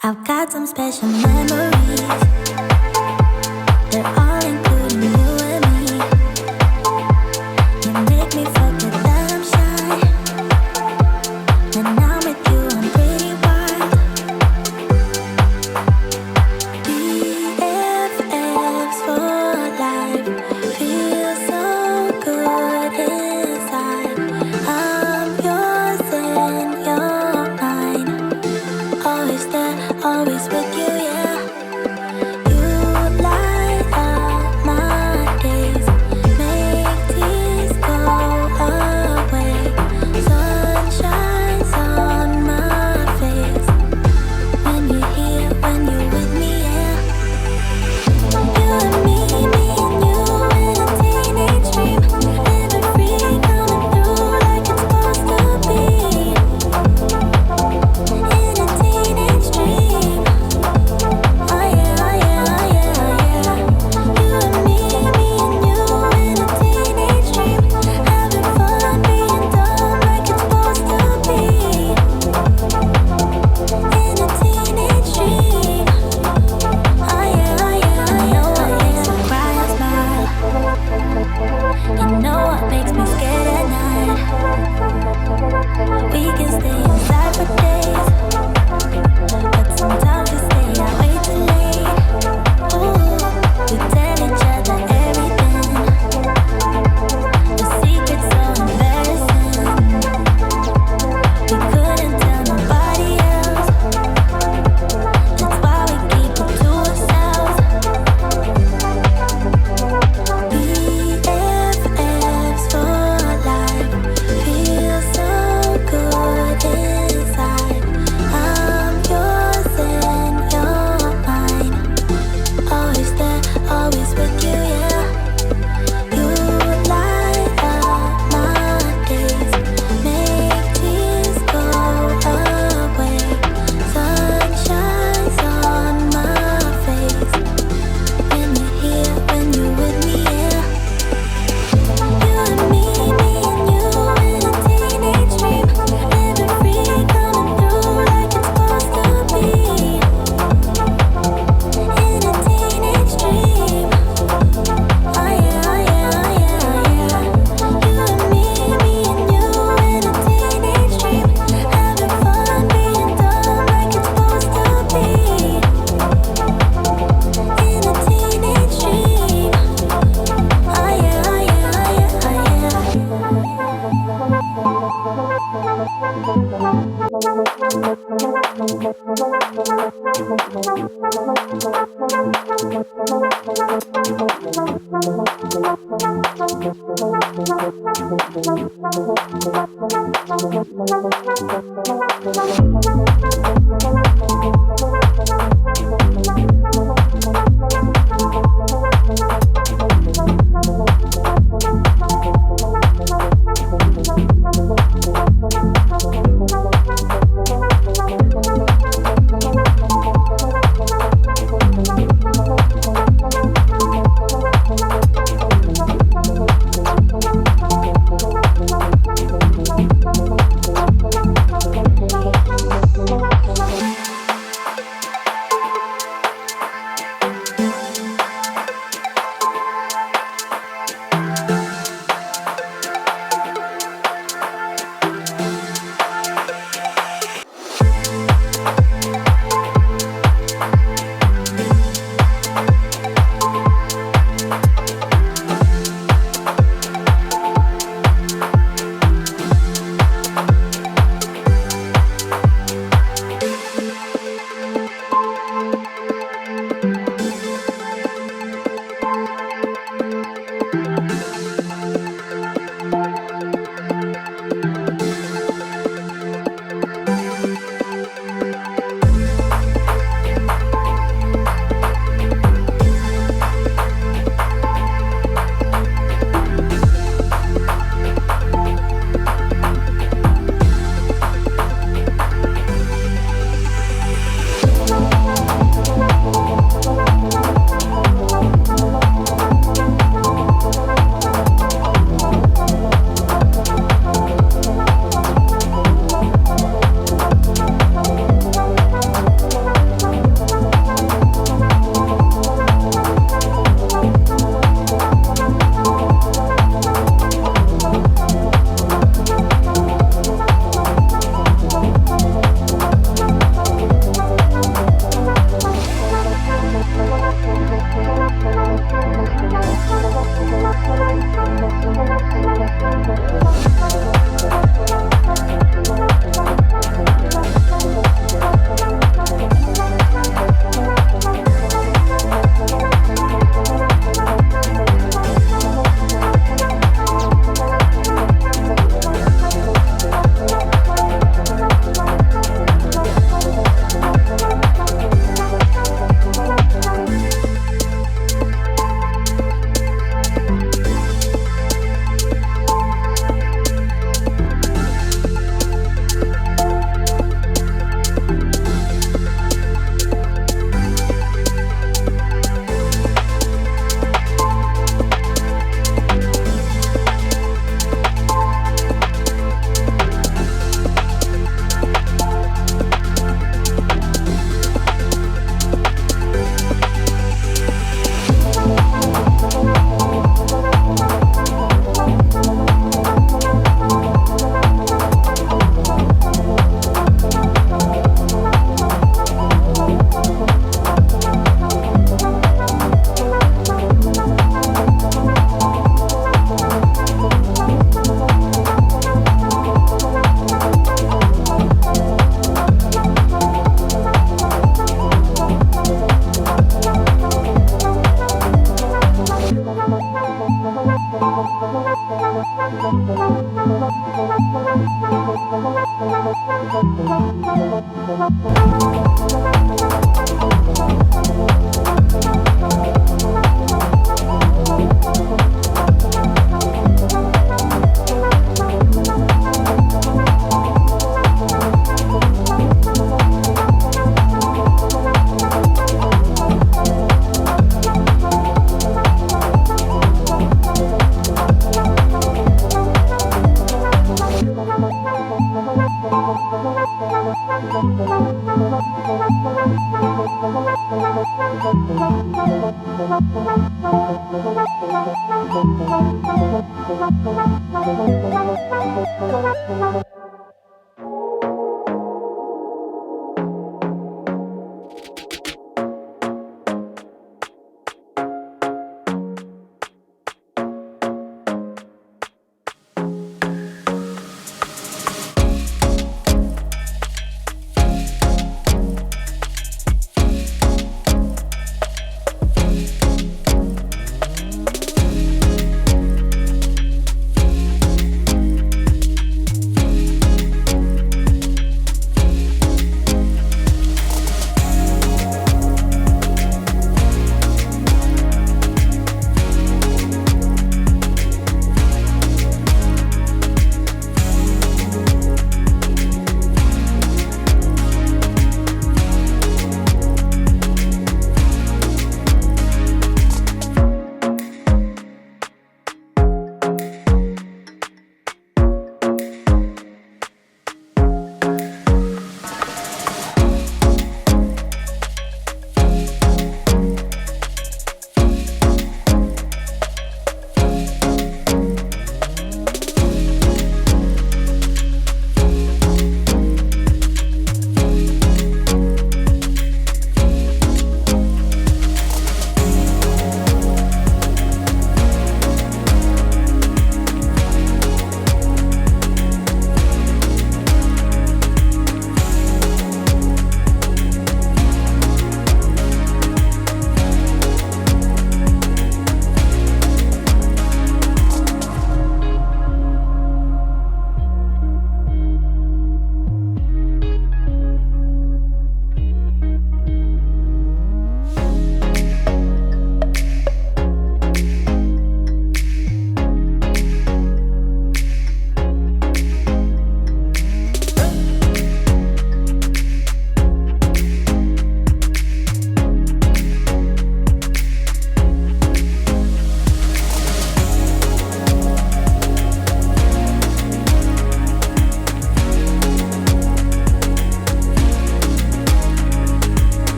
I've got some special memories. They're all including you and me. You make me forget that I'm shy. When I'm with you, I'm pretty wild. BFFs for life. Feel so good inside. I'm yours and you're mine. Always there, always with you, yeah. You light up my days, make tears go away. Sun shines on my face when you're here, when you're with me, yeah. You and me and you in a teenage dream, living free, coming through like it's supposed to be. In a teenage dream, oh yeah, oh yeah, oh yeah, oh yeah. You and me and you in a teenage dream, having fun, being dumb like it's supposed to be. In a teenage dream, oh yeah, oh yeah, oh yeah. You know what makes me cry or smile. You know what makes me scared at night. We can stay inside for days, but sometimes we stay out way too late. Ooh, we tell each other everything. The secret's so embarrassing. We couldn't tell nobody else. That's why we keep it to ourselves. BFFs for life. Feel so good inside. I'm yours and you're mine. Always there, always with you, yeah. You light up my days, make tears go away. Sun shines on my face when you're here, when you're with me, yeah. You and me and you in a teenage dream, living free, coming through like it's supposed to be. In a teenage dream, oh yeah, oh yeah, oh yeah, oh yeah. You and me and you in a teenage dream, having fun, being dumb like it's supposed to be. In a teenage dream, oh yeah, oh yeah, oh yeah, oh Thank you.